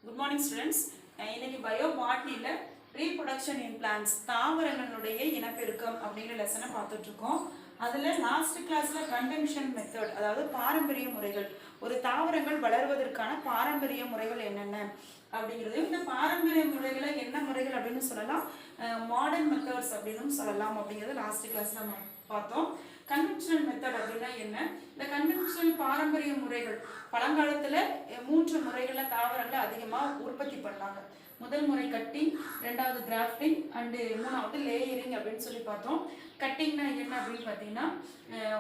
Good morning students. இன்னைக்கு பயோபாட்னில reproduction in plants தாவரங்களுடைய இனப்பெருக்கம் அப்படிங்கிற லெசனை பார்த்துட்டு இருக்கோம். அதுல லாஸ்ட் கிளாஸ்ல கன்வென்ஷன் மெத்தட், அதாவது பாரம்பரிய முறைகள், ஒரு தாவரங்கள் வளர்வதற்கான பாரம்பரிய முறைகள் என்னென்ன அப்படிங்கிறது. இந்த பாரம்பரிய முறைகளை என்ன முறைகள் அப்படின்னு சொல்லலாம், மாடர்ன் மெத்தட்ஸ் அப்படின்னு சொல்லலாம் அப்படிங்கிறது லாஸ்ட் கிளாஸ்ல நம்ம பார்த்தோம். கன்வென்ஷனல் மெத்தட் அப்படின்னா என்ன? இந்த கன்வென்ஷனல் பாரம்பரிய முறைகள் பழங்காலத்துல 3 முறைகள்ல தாவரங்களை அதிகமா உற்பத்தி பண்ணாங்க. முதல் முறை கட்டிங், ரெண்டாவது கிராஃப்டிங் அண்டு மூணாவது லேயரிங் அப்படின்னு சொல்லி பார்த்தோம். கட்டிங்னா என்ன அப்படின்னு பார்த்தீங்கன்னா,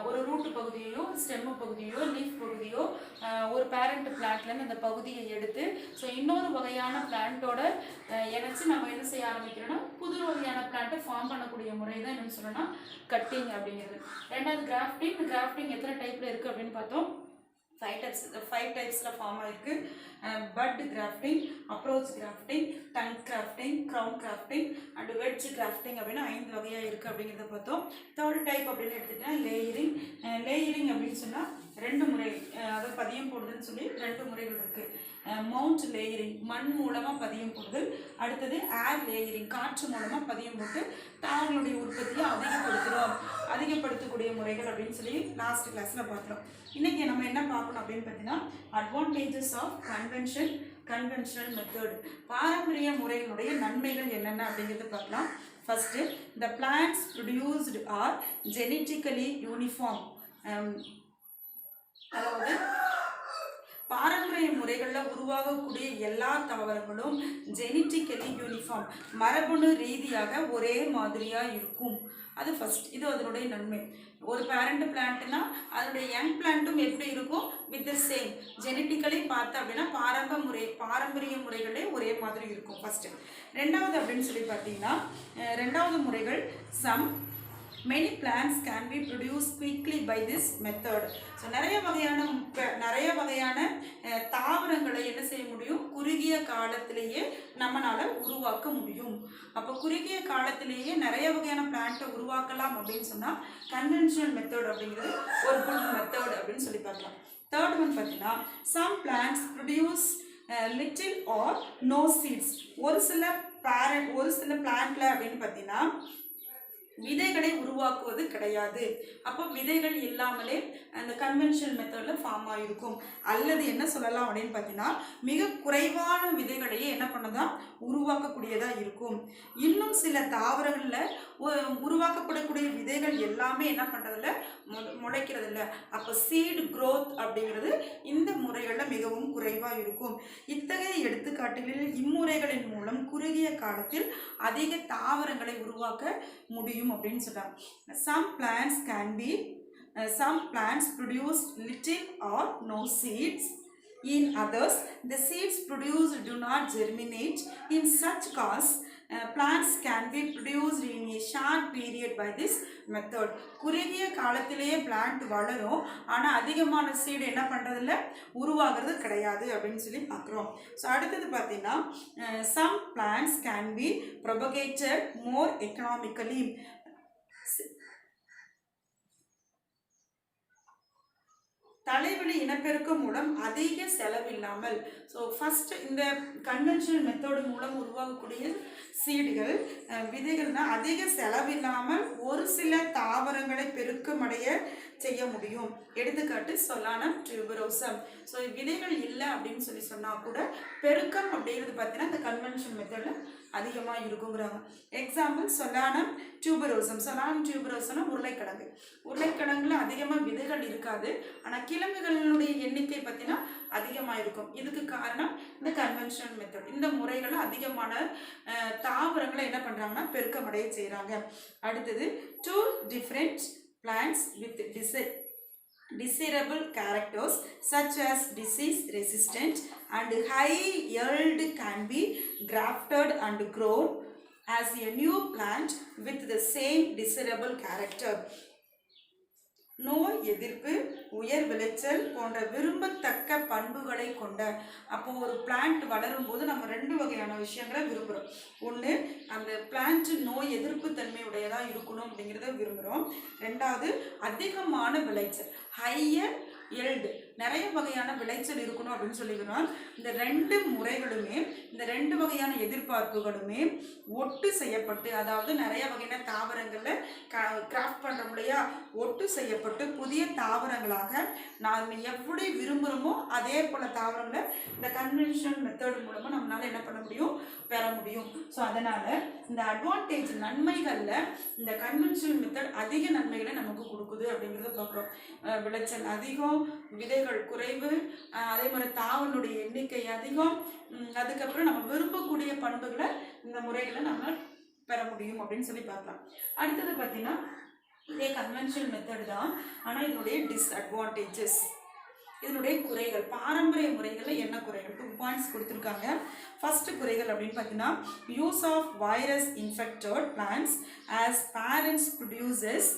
ஒரு ரூட்டு பகுதியோ ஸ்டெம்மு பகுதியோ லீஃப் பகுதியோ ஒரு பேரண்ட் பிளான்ட்லேருந்து அந்த பகுதியை எடுத்து ஸோ இன்னொரு வகையான பிளான்ட்டோட இணைச்சு நம்ம என்ன செய்ய ஆரம்பிக்கிறோன்னா புது வகையான பிளான்ட்டை ஃபார்ம் பண்ணக்கூடிய முறை தான் என்னன்னு சொல்லணும்னா கட்டிங் அப்படிங்கிறது. ரெண்டாவது கிராஃப்டிங் எத்தனை டைப்பில் இருக்குது அப்படின்னு பார்த்தோம். 5 டைப்ஸில் ஃபார்ம் ஆகிருக்கு. But grafting, approach grafting, tongue grafting, crown grafting and wedge grafting அப்படின்னு 5 வகையாக இருக்குது அப்படிங்கிறத பார்த்தோம். தேர்ட் டைப் அப்படின்னு எடுத்துக்கிட்டா லேயரிங் அப்படின்னு சொன்னால் 2 முறை, அதாவது பதியம் போடுதுன்னு சொல்லி 2 முறைகள் இருக்குது. மவுண்ட் லேயரிங், மண் மூலமாக பதியம் போடுதல். அடுத்தது ஏர் லேயரிங், காற்று மூலமாக பதியம் போட்டு தாவரங்களுடைய உற்பத்தியை அதிகப்படுத்தக்கூடிய முறைகள் அப்படின்னு சொல்லி லாஸ்ட் கிளாஸில் பார்த்தோம். இன்றைக்கி நம்ம என்ன பார்க்கணும் அப்படின்னு பார்த்தீங்கன்னா, அட்வான்டேஜஸ் ஆஃப் கன்வென்ஷனல் மெத்தட், பாரம்பரிய முறைகளுடைய நன்மைகள் என்னென்ன அப்படிங்கிறது பார்க்கலாம். First, the plants produced are genetically uniform. அதாவது பாரம்பரிய முறைகளில் உருவாகக்கூடிய எல்லா தாவரங்களும் ஜெனட்டிக்கலி யூனிஃபார்ம், மரபணு ரீதியாக ஒரே மாதிரியாக இருக்கும். அது ஃபர்ஸ்ட். இது அதனுடைய நன்மை. ஒரு பேரண்ட் பிளான்ட்னா அதனுடைய யங் பிளான்ட்டும் எப்படி இருக்கும், வித் த சேம் ஜெனட்டிக்கலி பார்த்தா அப்படின்னா பாரம்பரிய முறைகளே ஒரே மாதிரி இருக்கும் ஃபர்ஸ்ட். ரெண்டாவது அப்படின்னு சொல்லி பார்த்தீங்கன்னா, ரெண்டாவது முறைகள் many plants can be produced quickly by this method. So நிறைய வகையான தாவரங்களை என்ன செய்ய முடியும், குறுகிய காலத்திலேயே நம்மளால உருவாக்க முடியும். அப்போ குறுகிய காலத்திலேயே நிறைய வகையான பிளான்ட்டை உருவாக்கலாம் அப்படின்னு சொன்னால் கன்வென்ஷனல் மெத்தட் அப்படிங்கிறது ஒரு குட் மெத்தட் அப்படின்னு சொல்லி பார்க்கலாம். தேர்ட் ஒன் பார்த்தீங்கன்னா, some plants produce little or no seeds. ஒரு சில பிளான்ட்ல அப்படின்னு பார்த்தீங்கன்னா விதைகளை உருவாக்குவது கிடையாது. அப்போ விதைகள் இல்லாமலே அந்த கன்வென்ஷனல் மெத்தடில் ஃபார்ம் ஆகிருக்கும். அல்லது என்ன சொல்லலாம் அப்படின்னு பார்த்தீங்கன்னா, மிக குறைவான விதைகளையே என்ன பண்ணதான் உருவாக்கக்கூடியதாக இருக்கும். இன்னும் சில தாவரங்களில் உருவாக்கப்படக்கூடிய விதைகள் எல்லாமே என்ன பண்ணுறதில்ல, முளைக்கிறதில்ல. அப்போ சீடு க்ரோத் அப்படிங்கிறது இந்த முறைகளில் மிகவும் குறைவாக இருக்கும். இத்தகைய எடுத்துக்காட்டுகளில் இம்முறைகளின் மூலம் குறுகிய காலத்தில் அதிக தாவரங்களை உருவாக்க முடியும் அப்படின்னு சொல்றாங்க. Some plants produce little or no seeds. In others, the seeds produced do not germinate. In such case, plants can be produced in a short period by this method. குறுகிய காலத்திலேயே பிளான்ட் வளரும், ஆனால் அதிகமான சீடு என்ன பண்ணுறதில்ல, உருவாகிறது கிடையாது அப்படின்னு சொல்லி பார்க்குறோம். ஸோ அடுத்தது பார்த்தீங்கன்னா, some plants can be propagated more economically. தலைவலி இனப்பெருக்கம் மூலம் அதிக செலவில்லாமல். ஸோ ஃபர்ஸ்ட் இந்த கன்வென்ஷனல் மெத்தோடு மூலம் உருவாகக்கூடிய சீடுகள், விதைகள்னால் அதிக செலவில்லாமல் ஒரு சில தாவரங்களை பெருக்கமடைய செய்ய முடியும். எடுத்துக்காட்டு சொலானம் டியூபரோசம். ஸோ விதைகள் இல்லை அப்படின்னு சொல்லி சொன்னால் கூட பெருக்கம் அப்படிங்கிறது பார்த்தீங்கன்னா இந்த கன்வென்ஷனல் மெத்தடில் அதிகமாக இருக்குங்கிறாங்க. எக்ஸாம்பிள் சொலானம் டியூபரோசம்னா உருளைக்கிழங்குல அதிகமாக விதைகள் இருக்காது, ஆனால் கிழங்குகளுடைய எண்ணிக்கை பார்த்தீங்கன்னா அதிகமாக இருக்கும். இதுக்கு காரணம் இந்த கன்வென்ஷனல் மெத்தட். இந்த முறைகளை அதிகமான தாவரங்களை என்ன பண்ணுறாங்கன்னா பெருக்கமடைய செய்கிறாங்க. அடுத்தது, 2 different plants with desirable characters such as disease resistant and high yield can be grafted and grown as a new plant with the same desirable character. நோய் எதிர்ப்பு, உயர் விளைச்சல் போன்ற விரும்பத்தக்க பண்புகளை கொண்ட. அப்போ ஒரு பிளான்ட் வளரும் போது நம்ம 2 வகையான விஷயங்களை விரும்புகிறோம். ஒன்று, அந்த பிளான்ட் நோய் எதிர்ப்பு தன்மை உடையதாக இருக்கணும் அப்படிங்கிறத விரும்புகிறோம். ரெண்டாவது, அதிகமான விளைச்சல், ஹையர் yield, நிறைய வகையான விளைச்சல் இருக்கணும் அப்படின்னு சொல்லிக்கிறோம். இந்த 2 முறைகளுமே, இந்த 2 வகையான எதிர்பார்ப்புகளுமே ஒட்டு செய்யப்பட்டு, அதாவது நிறைய வகையான தாவரங்களில் கிராஃப்ட் பண்ணுறோம் இல்லையா, ஒட்டு செய்யப்பட்டு புதிய தாவரங்களாக நாம் எப்படி விரும்புகிறோமோ அதே போல் தாவரங்களை இந்த கன்வென்ஷனல் மெத்தட் மூலமாக நம்மளால் என்ன பண்ண முடியும், பெற முடியும். ஸோ அதனால் இந்த அட்வான்டேஜ் நன்மைகளில் இந்த கன்வென்ஷனல் மெத்தட் அதிக நன்மைகளை நமக்கு கொடுக்குது அப்படிங்கிறத பார்க்குறோம். விளைச்சல் அதிகம், விதைகள் குறைவு, அதே மாதிரி தாவரனுடைய எண்ணிக்கை அதிகம், அதுக்கப்புறம் நம்ம விரும்பக்கூடிய பண்புகளை இந்த முறைகளை நம்ம பெற முடியும் அப்படின்னு சொல்லி பார்க்கலாம். அடுத்தது பார்த்தீங்கன்னா இதே கன்வென்ஷனல் மெத்தட் தான், ஆனால் இதனுடைய டிஸ்அட்வான்டேஜஸ், இதனுடைய குறைகள். பாரம்பரிய முறைகளில் என்ன குறைகள்? 2 பாயிண்ட்ஸ் கொடுத்துருக்காங்க. ஃபர்ஸ்ட் குறைகள் அப்படின்னு பார்த்தீங்கன்னா, use of virus infected plants as parents produces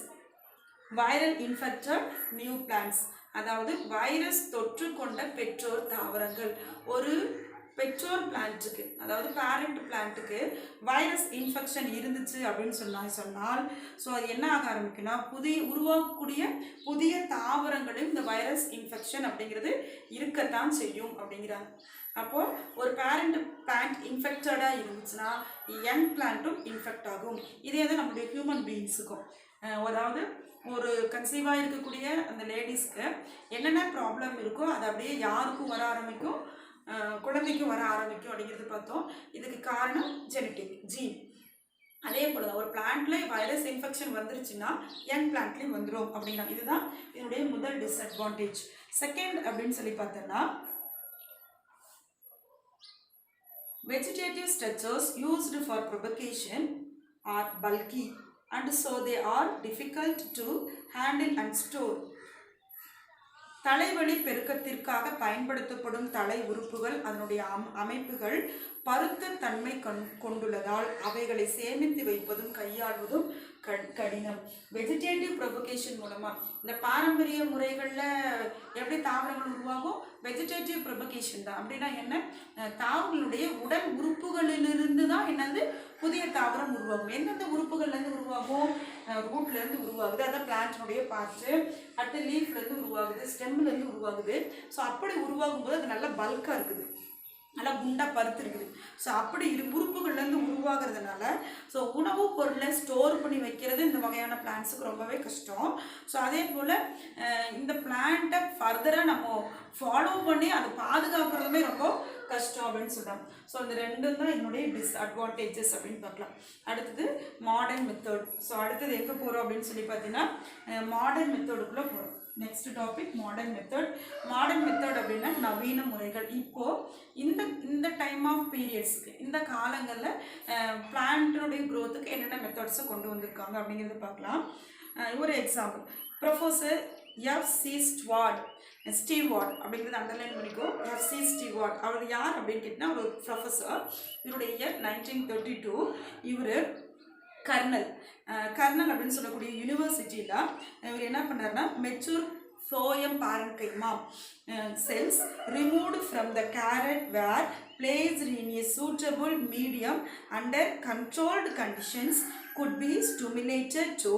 viral infected new plants. அதாவது வைரஸ் தொற்று கொண்ட பெற்றோர் தாவரங்கள். ஒரு பெற்றோர் பிளான்ட்டுக்கு, அதாவது பேரண்ட் பிளான்ட்டுக்கு வைரஸ் இன்ஃபெக்ஷன் இருந்துச்சு அப்படின்னு சொன்னால் ஸோ அது என்ன ஆக ஆரம்பிக்குன்னா, உருவாக்கக்கூடிய புதிய தாவரங்களும் இந்த வைரஸ் இன்ஃபெக்ஷன் அப்படிங்கிறது இருக்கத்தான் செய்யும் அப்படிங்கிறாங்க. அப்போது ஒரு பேரண்ட் பிளான்ட் இன்ஃபெக்டடாக இருந்துச்சுன்னா யங் பிளான்ட்டும் இன்ஃபெக்ட் ஆகும். இதே தான் நம்முடைய ஹியூமன் பீயிங்ஸுக்கும், அதாவது ஒரு கன்சீவாக இருக்கக்கூடிய அந்த லேடிஸ்க்கு என்னென்ன ப்ராப்ளம் இருக்கோ அது அப்படியே யாருக்கும் வர ஆரம்பிக்கும், குழந்தைக்கும் வர ஆரம்பிக்கும் அப்படிங்கிறது பார்த்தோம். இதுக்கு காரணம் ஜெனட்டிக் ஜீன். அதே போல் தான் ஒரு பிளான்ட்ல வைரஸ் இன்ஃபெக்ஷன் வந்துருச்சுன்னா யங் பிளான்ட்லேயும் வந்துடும் அப்படிங்கிறாங்க. இதுதான் இதனுடைய முதல் டிஸ்அட்வான்டேஜ். செகண்ட் அப்படின்னு சொல்லி பார்த்தோன்னா, vegetative structures used for propagation are bulky and so they are difficult to handle and store. தலைவழி பெருக்கத்திற்காக பயன்படுத்தப்படும் தலை உறுப்புகள், அதனுடைய அமைப்புகள் பருத்த தன்மை கொண்டுள்ளதால் அவைகளை சேமித்து வைப்பதும் கையாள்வதும் கடினம். வெஜிடேட்டிவ் ப்ரொபகேஷன் மூலமாக இந்த பாரம்பரிய முறைகளில் எப்படி தாவரங்கள் உருவாகும், வெஜிடேட்டிவ் ப்ரொபகேஷன் தான். அப்படின்னா என்ன, தாவரங்களுடைய உடல் உறுப்புகளிலிருந்து தான் என்னது புதிய தாவரம் உருவாகும். எந்தெந்த உறுப்புகள்லேருந்து உருவாகும், ரூட்லேருந்து உருவாகுது, அதான் பிளான்ட்னுடைய பார்ட்டு. அடுத்து லீஃப்லேருந்து உருவாகுது, ஸ்டெம்லேருந்து உருவாகுது. ஸோ அப்படி உருவாகும் போது அது நல்லா பல்காக இருக்குது, நல்லா குண்டாக பருத்து இருக்குது. ஸோ அப்படி உறுப்புகள்லேருந்து உருவாகிறதுனால ஸோ உணவுப் பொருளை ஸ்டோர் பண்ணி வைக்கிறது இந்த வகையான பிளான்ட்ஸுக்கு ரொம்பவே கஷ்டம். ஸோ அதே போல் இந்த பிளான்ட்டை ஃபர்தராக நம்ம ஃபாலோ பண்ணி அதை பாதுகாக்கிறதுமே ரொம்ப கஷ்டம் அப்படின்னு சொல்கிறாங்க. ஸோ இந்த ரெண்டும் தான் என்னுடைய டிஸ்அட்வான்டேஜஸ் அப்படின்னு பார்க்கலாம். அடுத்தது மாடர்ன் மெத்தட். ஸோ அடுத்தது எங்கே போகிறோம் அப்படின்னு சொல்லி பார்த்தீங்கன்னா, மாடர்ன் மெத்தடுக்குள்ளே போகிறோம். Next topic modern method. Modern method அப்படின்னா நவீன முறைகள். இப்போது இந்த டைம் ஆஃப் பீரியட்ஸுக்கு, இந்த காலங்களில் பிளான்ட்டுடைய க்ரோத்துக்கு என்னென்ன மெத்தட்ஸை கொண்டு வந்திருக்காங்க அப்படிங்கிறத பார்க்கலாம். ஒரு எக்ஸாம்பிள், ப்ரொஃபஸர் எஃப்.சி. ஸ்டீவார்ட் அப்படிங்கிறது அண்டர்லைன் பண்ணிக்கோ. எஃப்.சி. ஸ்டீவார்ட் அவர் யார் அப்படின்னு கேட்டிங்கன்னா, ஒரு ப்ரொஃபஸர். இவருடைய இயர் 1932. இவர் கர்னல் அப்படின்னு சொல்லக்கூடிய யூனிவர்சிட்டியில் இவர் என்ன பண்ணுறாருன்னா, mature phloem parenchyma cells removed from the carrot were placed in a suitable medium under controlled conditions could be stimulated to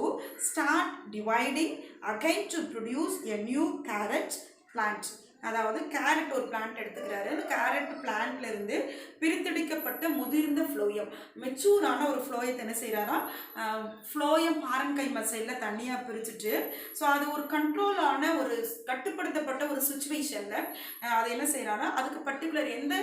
start dividing again to produce a new carrot plant. அதாவது carrot ஒரு plant எடுத்துக்கிறாரு. அந்த carrot பிளான்ட்ல இருந்து பிரித்தெடுக்கப்பட்ட முதிர்ந்த phloem, மெச்சூரான ஒரு ஃப்ளோயத்தை என்ன செய்கிறாரா, phloem parenchyma செல்ல தனியாக பிரிச்சுட்டு, ஸோ அது ஒரு கண்ட்ரோலான ஒரு கட்டுப்படுத்தப்பட்ட ஒரு சுச்சுவேஷனில் அதை என்ன செய்கிறாரா, அதுக்கு பர்டிகுலர் எந்த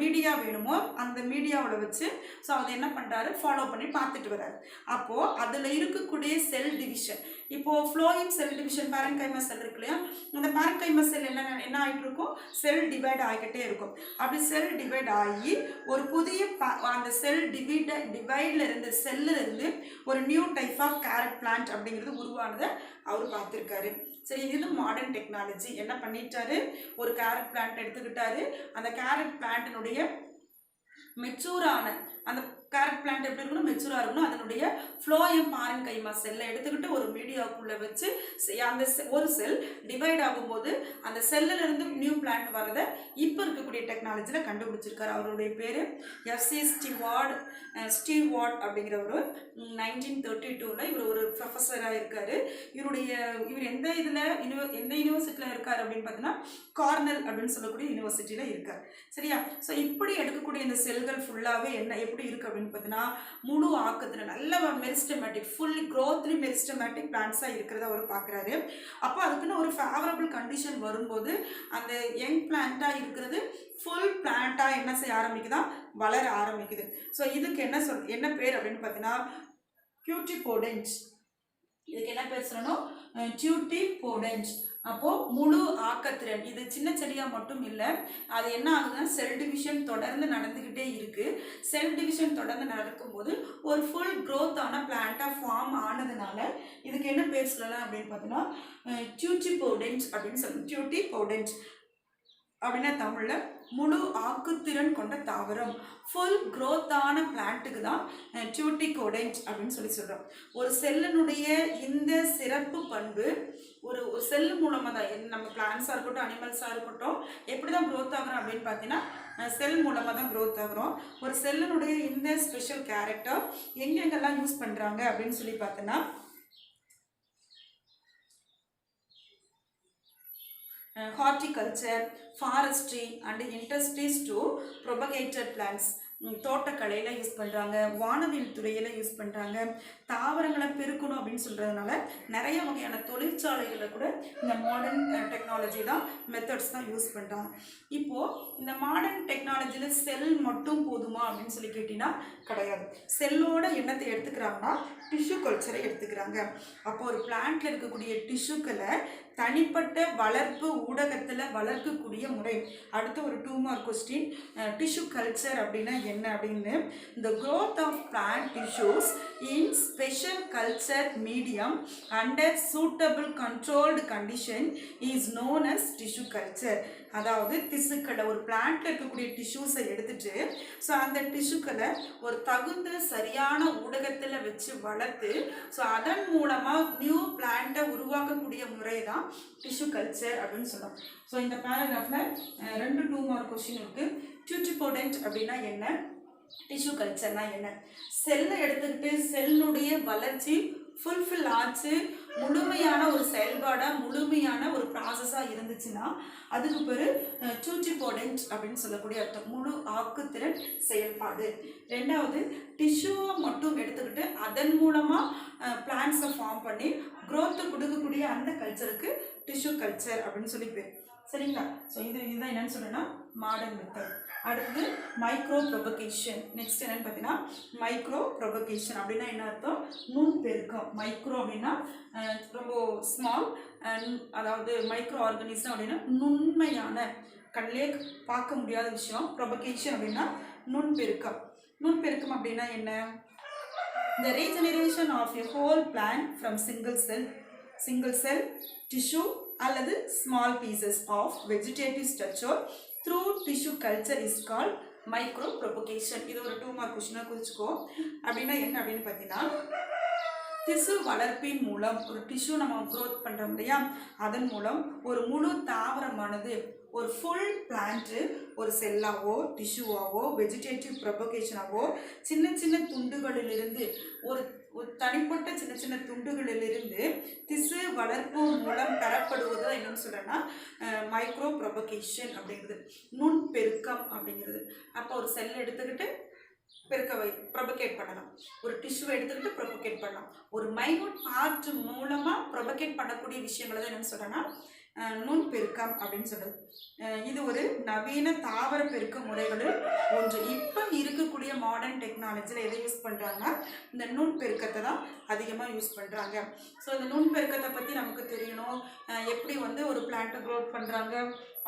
மீடியா வேணுமோ அந்த மீடியாவோட வச்சு ஸோ அதை என்ன பண்ணுறாரு, ஃபாலோ பண்ணி பார்த்துட்டு வர்றாரு. அப்போது அதில் இருக்கக்கூடிய செல் டிவிஷன், இப்போது ஃப்ளோயம் செல் டிவிஷன் பேரன்கைமா செல் இருக்கு இல்லையா, அந்த பேரன்கைமா செல் என்ன ஆகிட்டு இருக்கும், செல் டிவைட் ஆகிக்கிட்டே இருக்கும். அப்படி செல் டிவைட் ஆகி ஒரு புதிய அந்த செல் டிவைடில் இருந்து செல்லில் இருந்து ஒரு new type of carrot plant அப்படிங்கிறது உருவானதை அவர் பார்த்துருக்காரு. சரி, இது மாடர்ன் டெக்னாலஜி. என்ன பண்ணிட்டாரு, ஒரு கேரட் பிளான்ட் எடுத்துக்கிட்டாரு. அந்த கேரட் பிளான்ட்டினுடைய மெச்சூரான அந்த கேரட் பிளான்ட் எப்படி இருக்கணும், மெச்சூராக இருக்கணும். அதனுடைய ஃப்ளோயம் பாரன் கைமா செல்லை எடுத்துக்கிட்டு ஒரு மீடியாவுக்குள்ளே வச்சு அந்த ஒரு செல் டிவைட் ஆகும்போது அந்த செல்லில் இருந்து நியூ பிளான்ட் வரதை இப்போ இருக்கக்கூடிய டெக்னாலஜியில் கண்டுபிடிச்சிருக்காரு. அவருடைய பேர் எஃப்சி ஸ்டீவார்ட் அப்படிங்கிறவர். 1932 இவர் ஒரு ப்ரொஃபஸராக இருக்கார். இவர் எந்த யூனிவர்சிட்டியில் இருக்கார் அப்படின்னு பார்த்தீங்கன்னா கார்னல் அப்படின்னு சொல்லக்கூடிய யூனிவர்சிட்டியில் இருக்கார். சரியா? ஸோ இப்படி எடுக்கக்கூடிய இந்த செல்கள் ஃபுல்லாகவே எப்படி இருக்குது அப்படின்னு பார்த்தீங்கன்னா முழு ஆக்கத்தில் நல்ல மெரிஸ்டமேட்டிக் ஃபுல் க்ரோத்லி மெரிஸ்டமேட்டிக் பிளான்ட்ஸாக இருக்கிறத அவர் பார்க்குறாரு. அப்போ அதுக்குன்னு ஒரு ஃபேவரபிள் கண்டிஷன் வரும்போது அந்த யங் பிளான்ட்டாக இருக்கிறது ஃபுல் பிளான்ட்டாக என்ன செய்ய ஆரம்பிக்குதா, வளர ஆரம்பிக்குது. ஸோ இதுக்கு என்ன பேர் அப்படின்னு பார்த்தீங்கன்னா டியூட்டிபோடென்ட். இதுக்கு என்ன பேர் சொல்லணும், டியூட்டிபோடென்ட். அப்போது முழு ஆக்கத்திறன். இது சின்ன செடியாக மட்டும் இல்லை, அது என்ன ஆகுதுன்னா செல் டிவிஷன் தொடர்ந்து நடந்துக்கிட்டே இருக்குது. செல் டிவிஷன் தொடர்ந்து நடக்கும்போது ஒரு ஃபுல் க்ரோத்தான பிளான்ட்டாக ஃபார்ம் ஆனதுனால இதுக்கு என்ன பேர் சொல்லலாம் அப்படின்னு பார்த்தீங்கன்னா டியூட்டிபோடென்ட் அப்படின்னு சொல்லணும். டியூட்டிபோடென்ட் அப்படின்னா தமிழில் முழு ஆக்குத்திறன் கொண்ட தாவரம், ஃபுல் க்ரோத்தான பிளான்ட்டுக்கு தான் டியூட்டிகோடென்ட் அப்படின்னு சொல்கிறோம். ஒரு செல்லினுடைய இந்த சிறப்பு பண்பு ஒரு செல்லு மூலமாக தான் நம்ம பிளான்ஸாக இருக்கட்டும் அனிமல்ஸாக இருக்கட்டும் எப்படி தான் க்ரோத் ஆகிறோம் அப்படின்னு பார்த்தீங்கன்னா செல் மூலமாக தான் க்ரோத் ஆகிறோம். ஒரு செல்லினுடைய இந்த ஸ்பெஷல் கேரக்டர் எங்கெங்கெல்லாம் யூஸ் பண்ணுறாங்க அப்படின்னு சொல்லி பார்த்தோன்னா horticulture, forestry and industries to propagated plants. தோட்டக்கலையில் யூஸ் பண்ணுறாங்க, வானவியல் துறையில் யூஸ் பண்ணுறாங்க. தாவரங்களை பெருக்கணும் அப்படின்னு சொல்கிறதுனால நிறைய வகையான தொழிற்சாலைகளில் கூட இந்த மாடர்ன் டெக்னாலஜி தான் மெத்தட்ஸ் தான் யூஸ் பண்ணுறாங்க. இப்போது இந்த மாடர்ன் டெக்னாலஜியில் செல் மட்டும் போதுமா அப்படின்னு சொல்லி கேட்டிங்கன்னா கிடையாது. செல்லோட எண்ணத்தை எடுத்துக்கிறாங்கன்னா டிஷ்யூ கல்ச்சரை எடுத்துக்கிறாங்க. அப்போது ஒரு பிளான்ட்டில் இருக்கக்கூடிய டிஷ்யூக்களை தனிப்பட்ட வளர்ப்பு ஊடகத்தில் வளர்க்கக்கூடிய முறை. அடுத்து ஒரு 2 மார்க் கொஸ்டின், டிஷ்யூ கல்ச்சர் அப்படின்னா என்ன அப்படின்னு. the growth of plant tissues in special culture medium under suitable controlled condition is known as tissue culture. அதாவது திசுக்களை ஒரு பிளான்ட்ல இருக்கக்கூடிய டிஷ்யூஸை எடுத்துட்டு ஸோ அந்த டிஷ்யூக்களை ஒரு தகுந்த சரியான ஊடகத்தில் வச்சு வளர்த்து ஸோ அதன் மூலமாக நியூ பிளான்ட்டை உருவாக்கக்கூடிய முறை தான் டிஷ்யூ கல்ச்சர் அப்படின்னு சொல்லுவோம். ஸோ இந்த பேராகிராஃபில் 2 மார்க் கொஸ்டின் இருக்குது. டியூட்டிபோடென்ட் அப்படின்னா என்ன, டிஷ்யூ கல்ச்சர்னா என்ன. செல்லை எடுத்துக்கிட்டு செல்லுடைய வளர்ச்சி ஃபுல்ஃபில் ஆச்சு, முழுமையான ஒரு செயல்பாடாக முழுமையான ஒரு ப்ராசஸாக இருந்துச்சுன்னா அதுக்கு பேர் டியூட்டிபோடென்ட் அப்படின்னு சொல்லக்கூடிய அர்த்தம், முழு ஆக்குத்திறன் செயல்பாடு. ரெண்டாவது டிஷ்யூவை மட்டும் எடுத்துக்கிட்டு அதன் மூலமாக பிளான்ஸை ஃபார்ம் பண்ணி க்ரோத்தை கொடுக்கக்கூடிய அந்த கல்ச்சருக்கு டிஷ்யூ கல்ச்சர் அப்படின்னு சொல்லி பேர். சரிங்களா? ஸோ இதுதான் என்னன்னு சொன்னேன்னா மாடர்ன் மெத்தட். அடுத்தது மைக்ரோ ப்ரொபகேஷன். நெக்ஸ்ட் என்னன்னு பார்த்தீங்கன்னா மைக்ரோ ப்ரொபகேஷன் அப்படின்னா என்ன அர்த்தம், நுண் பெருக்கம். மைக்ரோ அப்படின்னா ரொம்ப ஸ்மால், அதாவது மைக்ரோ ஆர்கனிசம் அப்படின்னா நுண்மையான கண்ணிலே பார்க்க முடியாத விஷயம். ப்ரொபகேஷன் அப்படின்னா நுண்பெருக்கம். நுண்பெருக்கம் அப்படின்னா என்ன, the regeneration of a whole plant from single cell tissue அல்லது small pieces of vegetative structure through tissue culture is called micro propagation. இது ஒரு 2 மார்க் கொஸ்டினா குறிச்சுக்கோ. அப்படின்னா என்ன அப்படின்னு பார்த்தீங்கன்னா திசு வளர்ப்பின் மூலம் ஒரு டிஷ்யூ நம்ம க்ரோத் பண்ணுறோம் இல்லையா, அதன் மூலம் ஒரு முழு தாவரமானது ஒரு ஃபுல் பிளான்ட்டு ஒரு செல்லாவோ டிஷ்யூவாவோ வெஜிடேட்டிவ் ப்ரொபகேஷனாவோ சின்ன சின்ன துண்டுகளிலிருந்து ஒரு தனிப்பட்ட சின்ன சின்ன துண்டுகளிலிருந்து திசு வளர்ப்பு மூலம் பெறப்படுவது என்னன்னு சொல்கிறேன்னா மைக்ரோ ப்ரொபகேஷன் அப்படிங்கிறது, நுண் பெருக்கம் அப்படிங்கிறது. அப்போ ஒரு செல் எடுத்துக்கிட்டு ப்ரொபகேட் பண்ணலாம், ஒரு டிஷ்யூவை எடுத்துக்கிட்டு ப்ரொபகேட் பண்ணலாம். ஒரு மைனூட் பார்ட் மூலமாக ப்ரொபகேட் பண்ணக்கூடிய விஷயங்களை தான் என்னென்னு சொல்கிறேன்னா நுண் பெருக்கம் அப்படின்னு சொல்கிறது. இது ஒரு நவீன தாவர பெருக்க முறைகளில் ஒன்று. இப்போ இருக்கக்கூடிய மாடர்ன் டெக்னாலஜியில் எதை யூஸ் பண்ணுறாங்கன்னா இந்த நுண் பெருக்கத்தை தான் அதிகமாக யூஸ் பண்ணுறாங்க. ஸோ இந்த நுண் பெருக்கத்தை பற்றி நமக்கு தெரியணும், எப்படி ஒரு பிளான்ட்டை க்ரோத் பண்ணுறாங்க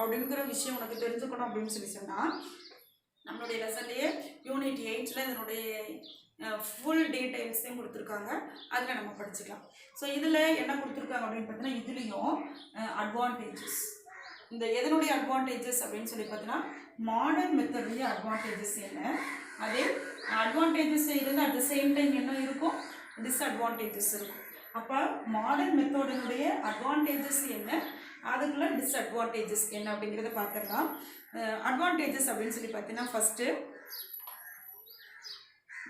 அப்படிங்கிற விஷயம் உனக்கு தெரிஞ்சுக்கணும் அப்படின்னு சொன்னால் நம்மளுடைய லெசன்லேயே யூனிட் 8 இதனுடைய ஃபுல் டீட்டெயில்ஸையும் கொடுத்துருக்காங்க, அதில் நம்ம படிச்சுக்கலாம். ஸோ இதில் என்ன கொடுத்துருக்காங்க அப்படின்னு பார்த்தீங்கன்னா இதுலேயும் அட்வான்டேஜஸ், இந்த எதனுடைய அட்வான்டேஜஸ் அப்படின்னு சொல்லி பார்த்தீங்கன்னா மாடர்ன் மெத்தடுடைய அட்வான்டேஜஸ் என்ன, அதே அட்வான்டேஜஸ் இருந்து அட் த சேம் டைம் என்ன இருக்கும், டிஸ்அட்வான்டேஜஸ் இருக்கும். அப்போ மாடர்ன் மெத்தடினுடைய அட்வான்டேஜஸ் என்ன, அதுக்குள்ள டிஸ்அட்வான்டேஜஸ் என்ன அப்படிங்கிறத பார்த்துடலாம். அட்வான்டேஜஸ் அப்படின்னு சொல்லி பார்த்தீங்கன்னா first,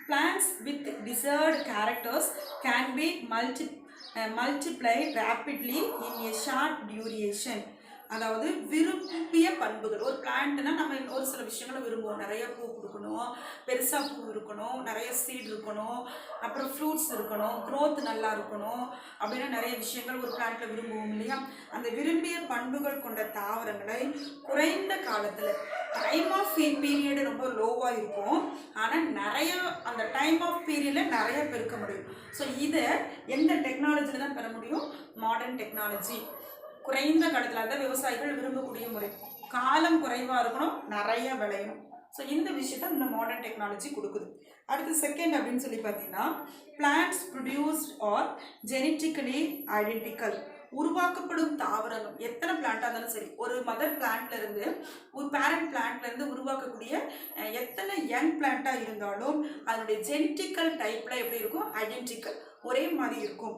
plants with desired characters can be multiplied rapidly in a short duration. அதாவது விரும்பிய பண்புகள், ஒரு பிளான்ட்னா நம்ம ஒரு சில விஷயங்களை விரும்புவோம். நிறைய பூ கொடுக்கணும், பெருசாக பூ இருக்கணும், நிறைய சீட் இருக்கணும், அப்புறம் ஃப்ரூட்ஸ் இருக்கணும், க்ரோத் நல்லா இருக்கணும் அப்படின்னா நிறைய விஷயங்கள் ஒரு பிளான்ட்டில் விரும்புவோம் இல்லையா. அந்த விரும்பிய பண்புகள் கொண்ட தாவரங்களை குறைந்த காலத்தில், டைம் ஆஃப் பீரியடு ரொம்ப லோவாக இருக்கும், ஆனால் நிறைய அந்த டைம் ஆஃப் பீரியடில் நிறைய பெருக்க முடியும். ஸோ இதை எந்த டெக்னாலஜியில் தான் பெற முடியும், மாடர்ன் டெக்னாலஜி. குறைந்த காலத்தில் அதான் விவசாயிகள் விரும்பக்கூடிய முறை, காலம் குறைவாக இருக்கணும், நிறைய விளையணும். ஸோ இந்த விஷயத்த இந்த மாடர்ன் டெக்னாலஜி கொடுக்குது. அடுத்து செகண்ட் அப்படின்னு சொல்லி பார்த்தீங்கன்னா, plants produced R genetically identical. உருவாக்கப்படும் தாவரங்கள் எத்தனை பிளான்ட்டாக இருந்தாலும் சரி, ஒரு மதர் பிளான்ட்லேருந்து ஒரு பேரண்ட் பிளான்ட்லேருந்து உருவாக்கக்கூடிய எத்தனை யங் பிளான்ட்டாக இருந்தாலும் அதனுடைய ஜெனட்டிக்கல் டைப்பில் எப்படி இருக்கும், ஐடென்டிக்கல், ஒரே மாதிரி இருக்கும்.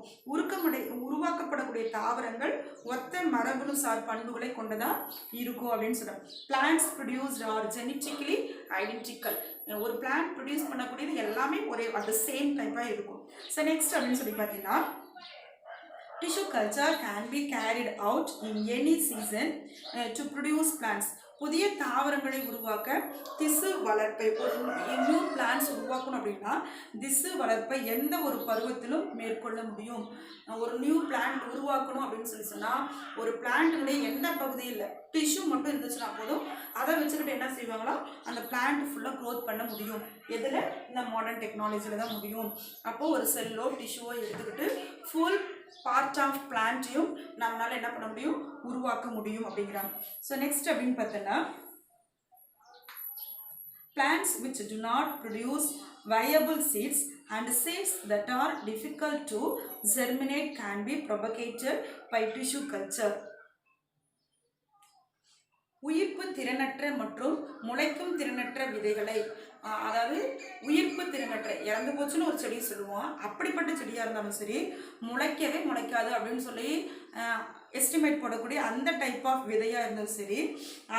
உருவாக்கப்படக்கூடிய தாவரங்கள் ஒத்த மரபணு சார் பண்புகளை கொண்டதாக இருக்கும் அப்படின்னு சொல்கிறாங்க. Plants produced R genetically identical. ஒரு பிளான்ட் ப்ரொடியூஸ் பண்ணக்கூடியது எல்லாமே ஒரே அட் த சேம் டைப்பாக இருக்கும். ஸோ நெக்ஸ்ட் அப்படின்னு சொல்லி பார்த்தீங்கன்னா, tissue culture can be carried out in any season to produce plants. புதிய தாவரங்களை உருவாக்க திசு வளர்ப்பை, ஒரு நியூ பிளான்ஸ் உருவாக்கணும் அப்படின்னா திசு வளர்ப்பை எந்த ஒரு பருவத்திலும் மேற்கொள்ள முடியும். ஒரு நியூ பிளான்ட் உருவாக்கணும் அப்படின்னு சொல்லி சொன்னால் ஒரு பிளான்ட்டுடைய எந்த பகுதியில் டிஷ்யூ மட்டும் இருந்துச்சுன்னா போதும், அதை வச்சுக்கிட்டு என்ன செய்வாங்களோ அந்த பிளான்ட் ஃபுல்லாக க்ரோத் பண்ண முடியும். எதில், இந்த மாடர்ன் டெக்னாலஜியில் தான் முடியும். அப்போது ஒரு செல்லோ டிஷ்யூவோ எடுத்துக்கிட்டு ஃபுல் பார்ட் ஆஃப் பிளான்ட்டையும் நம்மளால் என்ன பண்ண முடியும், உருவாக்க முடியும் அப்படிங்கிறாங்க. ஸோ நெக்ஸ்ட் அப்படின்னு பார்த்தோன்னா, plants which do not produce viable seeds and seeds that are difficult to germinate can be propagated by tissue culture. உயிர்ப்பு திறனற்ற மற்றும் முளைக்கும் திறனற்ற விதைகளை, அதாவது உயிர்ப்பு திறனற்ற, இறந்து போச்சுன்னு ஒரு செடி சொல்லுவோம், அப்படிப்பட்ட செடியாக இருந்தாலும் சரி முளைக்கவே முளைக்காது அப்படின்னு சொல்லி எஸ்டிமேட் போடக்கூடிய அந்த டைப் ஆஃப் விதையாக இருந்தாலும் சரி,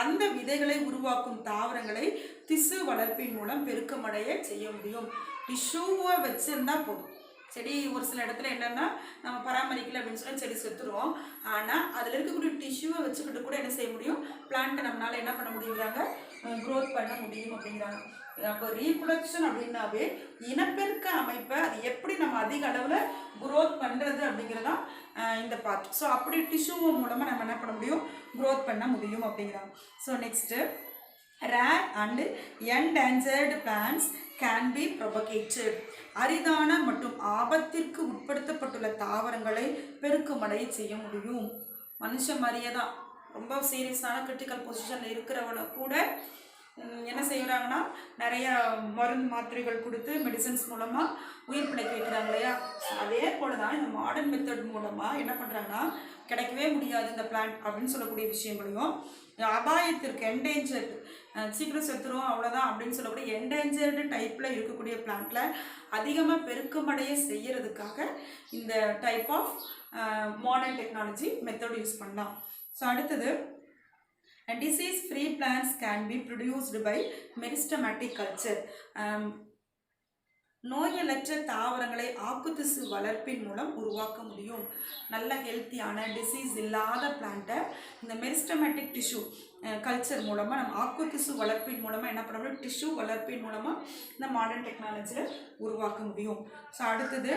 அந்த விதைகளை உருவாக்கும் தாவரங்களை திசு வளர்ப்பின் மூலம் பெருக்கமடைய செய்ய முடியும். டிஷ்யூவை வச்சுருந்தா போதும். செடி ஒரு சில இடத்துல என்னென்னா நம்ம பராமரிக்கல அப்படின்னு சொல்லி செடி செத்துருவோம், ஆனால் அதில் இருக்கக்கூடிய டிஷ்யூவை வச்சுக்கிட்டு கூட என்ன செய்ய முடியும், பிளான்ட்டை நம்மளால் என்ன பண்ண முடியுங்கிறாங்க, க்ரோத் பண்ண முடியும் அப்படிங்கிறாங்க. அப்போ ரீப்ரொடக்ஷன் அப்படின்னாவே இனப்பெருக்க அமைப்பை அது எப்படி நம்ம அதிக அளவில் க்ரோத் பண்ணுறது அப்படிங்கிறதான் இந்த பார்ட். ஸோ அப்படி டிஷ்யூ மூலமாக நம்ம என்ன பண்ண முடியும், க்ரோத் பண்ண முடியும் அப்படிங்கிறாங்க. So next, rare and endangered plants can be propagated. அரிதான மற்றும் ஆபத்திற்கு உட்படுத்தப்பட்டுள்ள தாவரங்களை பெருக்கமடைய செய்ய முடியும். மனுஷன் மாதிரியே தான் ரொம்ப சீரியஸான கிரிட்டிக்கல் பொசிஷனில் இருக்கிறவனை கூட என்ன செய்கிறாங்கன்னா நிறைய மருந்து மாத்திரைகள் கொடுத்து மெடிசன்ஸ் மூலமாக உயிர் பிழைக்க வைக்கிறாங்க இல்லையா. அதே போல் தான் இந்த மாடர்ன் மெத்தட் மூலமாக என்ன பண்ணுறாங்கன்னா, கிடைக்கவே முடியாது இந்த பிளான்ட் அப்படின்னு சொல்லக்கூடிய விஷயங்களையும், அபாயத்திற்கு என்டேஞ்சர்டு, சீக்கிரம் செத்துரும் அவ்வளோதான் அப்படின்னு சொல்லக்கூடிய என்டேஞ்சர்டு டைப்பில் இருக்கக்கூடிய பிளான்ட்டில் அதிகமாக பெருக்கமடைய செய்கிறதுக்காக இந்த type of modern technology method use பண்ணலாம். ஸோ அடுத்தது, disease-free plants can be produced by meristematic culture. நோயலற்ற தாவரங்களை ஆக்குத்திசு வளர்ப்பின் மூலம் உருவாக்க முடியும். நல்ல ஹெல்த்தியான டிசீஸ் இல்லாத பிளான்ட்டை இந்த மெரிஸ்டமேட்டிக் டிஷ்யூ கல்ச்சர் மூலமாக, நம்ம ஆக்குத்திசு வளர்ப்பின் மூலமாக என்ன பண்ண முடியும், டிஷ்யூ வளர்ப்பின் மூலமாக இந்த மாடர்ன் டெக்னாலஜியில் உருவாக்க முடியும். ஸோ அடுத்தது,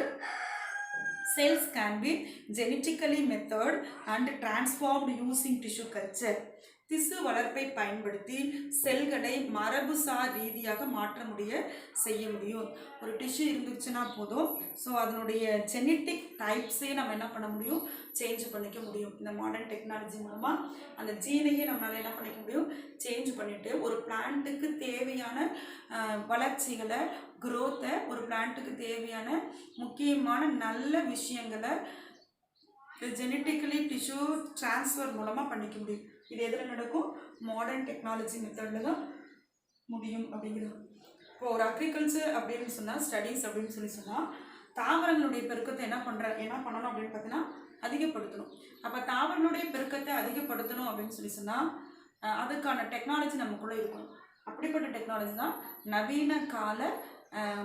cells can be genetically matured and transformed using tissue culture. திசு வளர்ப்பை பயன்படுத்தி செல்களை மரபுசார் ரீதியாக மாற்ற செய்ய முடியும். ஒரு டிஷ்யூ இருந்துச்சுன்னா போதும், ஸோ அதனுடைய ஜெனட்டிக் டைப்ஸே நம்ம என்ன பண்ண முடியும், சேஞ்ச் பண்ணிக்க முடியும். இந்த மாடர்ன் டெக்னாலஜி மூலமாக அந்த ஜீனையே நம்மளால் என்ன பண்ணிக்க முடியும், சேஞ்ச் பண்ணிவிட்டு ஒரு பிளான்ட்டுக்கு தேவையான வளர்ச்சிகளை, க்ரோத்தை, ஒரு பிளான்ட்டுக்கு தேவையான முக்கியமான நல்ல விஷயங்களை ஜெனட்டிக்கலி டிஷ்யூ டிரான்ஸ்ஃபர் மூலமாக பண்ணிக்க முடியும். இது எதில் நடக்கும்? மாடர்ன் டெக்னாலஜி மெத்தடில் தான் முடியும் அப்படிங்கிறது. இப்போ ஒரு அக்ரிகல்ச்சர் அப்படின்னு சொன்னால், ஸ்டடீஸ் அப்படின்னு சொன்னால், தாவரங்களுடைய பெருக்கத்தை என்ன பண்ணணும் அப்படின்னு பார்த்தீங்கன்னா அதிகப்படுத்தணும். அப்போ தாவரங்களுடைய பெருக்கத்தை அதிகப்படுத்தணும் அப்படின்னு சொன்னால் அதுக்கான டெக்னாலஜி நமக்குள்ளே இருக்கணும். அப்படிப்பட்ட டெக்னாலஜி தான் நவீன கால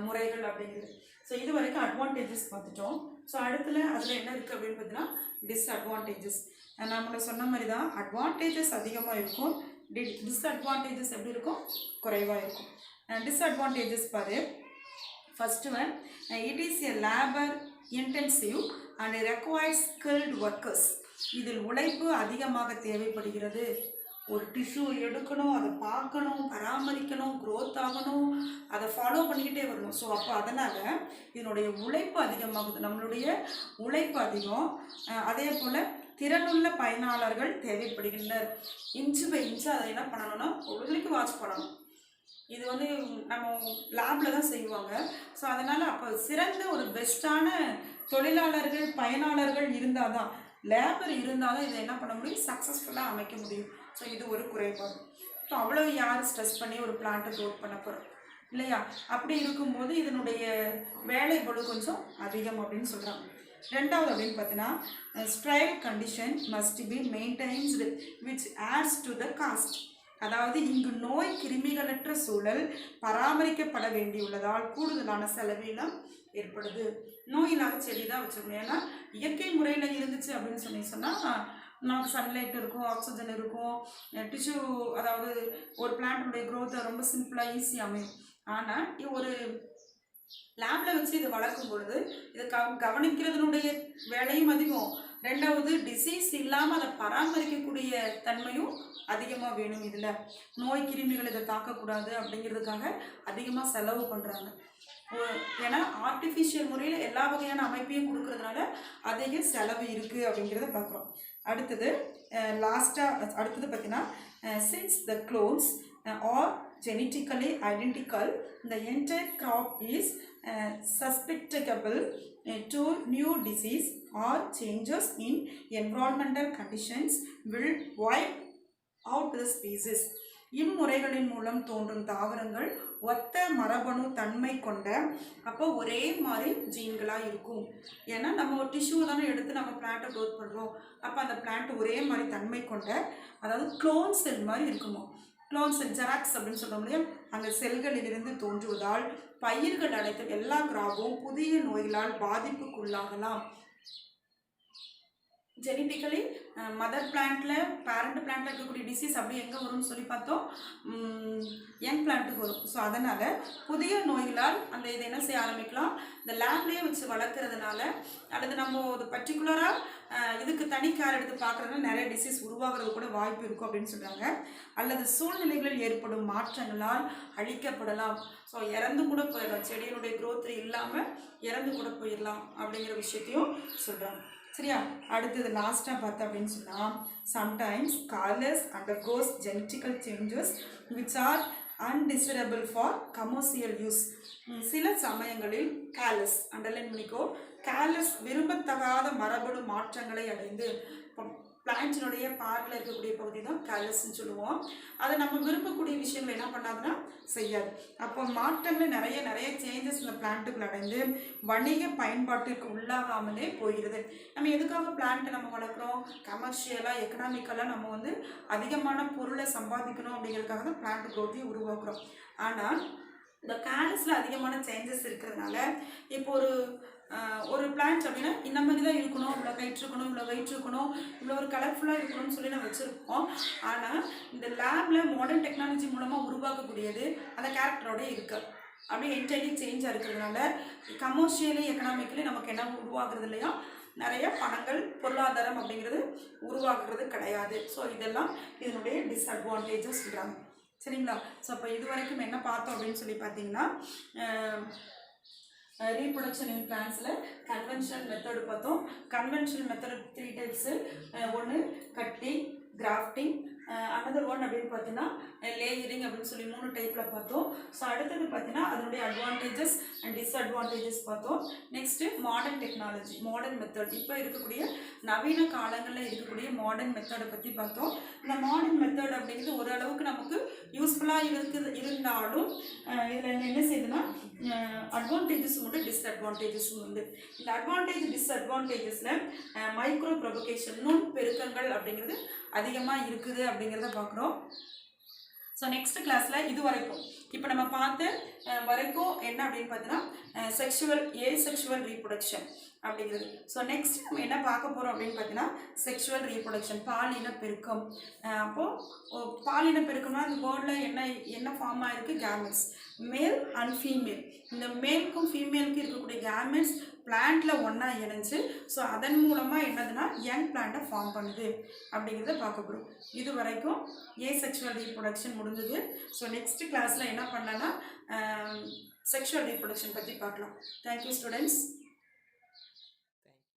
முறைகள் அப்படிங்கிறது. ஸோ இது வரைக்கும் அட்வான்டேஜஸ் பார்த்துட்டோம். ஸோ அதில் என்ன இருக்குது அப்படின்னு பார்த்தீங்கன்னா டிஸ்அட்வான்டேஜஸ். நம்மளை சொன்ன மாதிரி தான் அட்வான்டேஜஸ் அதிகமாக இருக்கும், டிஸ்அட்வான்டேஜஸ் எப்படி இருக்கும்? குறைவாக இருக்கும். டிஸ்அட்வான்டேஜஸ் பாரு. First one, it is a labour intensive and requires skilled workers. இதில் உழைப்பு அதிகமாக தேவைப்படுகிறது. ஒரு டிஷ்யூ எடுக்கணும், அதை பார்க்கணும், பராமரிக்கணும், க்ரோத் ஆகணும், அதை ஃபாலோ பண்ணிக்கிட்டே வரணும். ஸோ அப்போ அதனால் இதனுடைய உழைப்பு அதிகமாகுது, நம்மளுடைய உழைப்பு அதிகம். அதே போல் திறனுள்ள பயனாளர்கள் தேவைப்படுகின்றனர். இன்ச்சு பை இன்ச்சு அதை என்ன பண்ணணும்னா பொழுதுக்கு வாட்ச் பண்ணணும். இது நம்ம லேபில் தான் செய்வாங்க. ஸோ அதனால் அப்போ சிறந்த ஒரு பெஸ்ட்டான தொழிலாளர்கள் பயனாளர்கள் இருந்தால் தான், லேபர் இருந்தால் தான் இதை என்ன பண்ண முடியும்? சக்ஸஸ்ஃபுல்லாக அமைக்க முடியும். ஸோ இது ஒரு குறைபாடு. ஸோ அவ்வளோ யார் ஸ்ட்ரெஸ் பண்ணி ஒரு பிளான்ட்டை க்ரோத் பண்ண போகிறோம் இல்லையா? அப்படி இருக்கும்போது இதனுடைய வேலை பளு கொஞ்சம் அதிகம் அப்படின்னு சொல்கிறாங்க. ரெண்டாவது அப்படின்னு பார்த்தீங்கன்னா sterile condition must be maintained which adds to the cost. அதாவது இங்கு நோய் கிருமிகளற்ற சூழல் பராமரிக்கப்பட வேண்டியுள்ளதால் கூடுதலான செலவினம் ஏற்படுது. நோய் இல்லாத செடி தான் வச்சுக்கணும். ஏன்னா இயற்கை முறையில் இருந்துச்சு அப்படின்னு சொன்னால் நமக்கு சன்லைட் இருக்கும், ஆக்சிஜன் இருக்கும், டிஷ்யூ, அதாவது ஒரு பிளான்ட்டுடைய க்ரோத்தை ரொம்ப சிம்பிளாக ஈஸியாக அமையும். ஆனால் ஒரு லேபில் வச்சு இதை வளர்க்கும் பொழுது இதை கவனிக்கிறதுனுடைய வேலையும் அதிகம். ரெண்டாவது டிசீஸ் இல்லாமல் அதை பராமரிக்கக்கூடிய தன்மையும் அதிகமாக வேணும். இதில் நோய் கிருமிகள் இதை தாக்கக்கூடாது அப்படிங்கிறதுக்காக அதிகமாக செலவு பண்ணுறாங்க. ஏன்னா ஆர்டிஃபிஷியல் முறையில் எல்லா வகையான அமைப்பையும் கொடுக்கறதுனால அதிக செலவு இருக்குது அப்படிங்கிறத பார்க்குறோம். அடுத்தது அடுத்தது பார்த்தீங்கன்னா since the clones are genetically identical, the entire crop is susceptible to new disease or changes in environmental conditions will wipe out the species. இம்முறைகளின் மூலம் தோன்றும் தாவரங்கள் ஒத்த மரபணு தன்மை கொண்ட, அப்போ ஒரே மாதிரி ஜீன்களாக இருக்கும். ஏன்னா நம்ம ஒரு டிஷ்யூ தானே எடுத்து நம்ம பிளான்ட்டை க்ரோத் பண்ணுறோம். அப்போ அந்த பிளான்ட் ஒரே மாதிரி தன்மை கொண்ட, அதாவது க்ளோன் செல் மாதிரி இருக்குமோ. க்ளோன் செல், ஜெராக்ஸ் அப்படின்னு சொல்ல முடியும், அந்த செல்களிலிருந்து தோன்றுவதால் பயிர்கள் அனைத்தும் எல்லா கிராப்பும் புதிய நோய்களால் பாதிப்புக்குள்ளாகலாம். ஜெனட்டிக்கலி மதர் பிளான்ட்டில் பேரண்ட் பிளான்ட்டில் இருக்கக்கூடிய டிசீஸ் அப்படி எங்கே வரும்னு சொல்லி பார்த்தோம், யங் பிளான்ட்டுக்கு வரும். ஸோ அதனால் புதிய நோய்களால் அந்த இதை என்ன செய்ய ஆரம்பிக்கலாம், இந்த லேப்லேயே வச்சு வளர்க்குறதுனால அல்லது நம்ம ஒரு பர்டிகுலராக இதுக்கு தனி கேர் எடுத்து பார்க்குறதுனால நிறைய டிசீஸ் உருவாகிறது கூட வாய்ப்பு இருக்கும் அப்படின்னு சொல்கிறாங்க. அல்லது சூழ்நிலைகளில் ஏற்படும் மாற்றங்களால் அழிக்கப்படலாம். ஸோ இறந்து கூட போயிடலாம், செடியினுடைய க்ரோத் இல்லாமல் இறந்து கூட போயிடலாம் அப்படிங்கிற விஷயத்தையும் சொல்கிறாங்க. சரியா? அடுத்தது லாஸ்ட்டாக பார்த்தா அப்படின்னு சொன்னால் sometimes callus undergoes genetical changes which are undesirable for commercial use. சில சமயங்களில் காலஸ், அண்டர்லைன் பண்ணிக்கோ, காலஸ் விரும்பத்தகாத மரபணு மாற்றங்களை அடைந்து, பிளான்ட்டினுடைய பார்வில் இருக்கக்கூடிய பகுதி தான் காலஸ்ன்னு சொல்லுவோம். அதை நம்ம விரும்பக்கூடிய விஷயங்கள் என்ன பண்ணாதுன்னா செய்யாது. அப்போ மாற்றங்கள் நிறைய சேஞ்சஸ் இந்த பிளான்ட்டுக்குள்ள அடைந்து வணிக பயன்பாட்டிற்கு உள்ளாகாமலே போகிறது. நம்ம எதுக்காக பிளான்ட்டை நம்ம வளர்க்குறோம்? கமர்ஷியலாக, எக்கனாமிக்கலாக நம்ம அதிகமான பொருளை சம்பாதிக்கணும் அப்படிங்கிறதுக்காக தான் பிளான்ட் க்ரோத்தையும் உருவாக்குறோம். ஆனால் இந்த காலஸில் அதிகமான சேஞ்சஸ் இருக்கிறதுனால இப்போ ஒரு பிளான்ட் அப்படின்னா இந்த மாதிரி தான் இருக்கணும், இவ்வளோ ஹைட் இருக்கணும், இவ்வளோ வெயிட் இருக்கணும், இவ்வளோ ஒரு கலர்ஃபுல்லாக இருக்கணும்னு சொல்லி நம்ம வச்சுருக்கோம். ஆனால் இந்த லேபில் மாடர்ன் டெக்னாலஜி மூலமாக உருவாக்கக்கூடியது அந்த கேரக்டரோட இருக்குது. அப்படியே என்டையர்லி சேஞ்சாக இருக்கிறதுனால கமர்ஷியலி எக்கனாமிக்கலி நமக்கு என்ன உருவாக்குறது இல்லையா, நிறைய பணங்கள், பொருளாதாரம் அப்படிங்கிறது உருவாக்குறது கிடையாது. ஸோ இதெல்லாம் இதனுடைய டிஸ்அட்வான்டேஜஸ் சொல்கிறாங்க. சரிங்களா? ஸோ அப்போ இது வரைக்கும் என்ன பார்த்தோம் அப்படின்னு சொல்லி பார்த்தீங்கன்னா ரீப்ரொடக்ஷன் இன் பிளான்ஸில் கன்வென்ஷனல் மெத்தடு பார்த்தோம். Conventional method 3 types. ஒன்று கட்டிங், கிராஃப்டிங், another one அப்படின்னு பார்த்தீங்கன்னா லேயரிங் அப்படின்னு சொல்லி 3 டைப்பில் பார்த்தோம். ஸோ அடுத்தது பார்த்தீங்கன்னா அதனுடைய அட்வான்டேஜஸ் அண்ட் டிஸ்அட்வான்டேஜஸ் பார்த்தோம். Next modern technology, modern method, இப்போ இருக்கக்கூடிய நவீன காலங்களில் இருக்கக்கூடிய மாடர்ன் மெத்தடை பற்றி பார்த்தோம். இந்த மாடர்ன் மெத்தட் அப்படிங்கிறது ஓரளவுக்கு நமக்கு யூஸ்ஃபுல்லாக இருந்தாலும் இதில் என்ன செய்யுதுன்னா அட்வான்டேஜஸும் உண்டு, டிஸ்அட்வான்டேஜஸும் உண்டு. இந்த அட்வான்டேஜ் டிஸ்அட்வான்டேஜஸில் மைக்ரோ ப்ரொபகேஷன், நுண் பெருக்கங்கள் அப்படிங்கிறது அதிகமாக இருக்குது அப்படிங்கிறத பார்க்குறோம். ஸோ நெக்ஸ்ட் கிளாஸில் இது வரைக்கும் இப்போ நம்ம பார்த்த வரைக்கும் என்ன அப்படின்னு பார்த்தீங்கன்னா செக்ஷுவல் ரீப்ரொடக்ஷன் அப்படிங்கிறது. ஸோ நெக்ஸ்ட் நம்ம என்ன பார்க்க போகிறோம் அப்படின்னு பார்த்தீங்கன்னா செக்ஷுவல் ரீப்ரொடக்ஷன், பாலின பெருக்கம். அப்போது பாலின பெருக்கம்னா அந்த வேர்டில் என்ன ஃபார்ம் ஆகிருக்கு, கேமெட்ஸ், மேல் அண்ட் ஃபீமேல். இந்த மேலுக்கும் ஃபீமேலுக்கும் இருக்கக்கூடிய கேமெட்ஸ் பிளான்ட்டில் ஒன்றா இணைஞ்சு ஸோ அதன் மூலமாக என்னதுன்னா யங் பிளான்ட்டை ஃபார்ம் பண்ணுது அப்படிங்கிறத பார்க்க போகிறோம். இது வரைக்கும் செக்ஷுவல் ரீப்ரொடக்ஷன் முடிஞ்சது. ஸோ நெக்ஸ்ட் கிளாஸில் என்ன பண்ணலான்னா செக்ஷுவல் ரீப்ரொடக்ஷன் பற்றி பார்க்கலாம். Thank you students.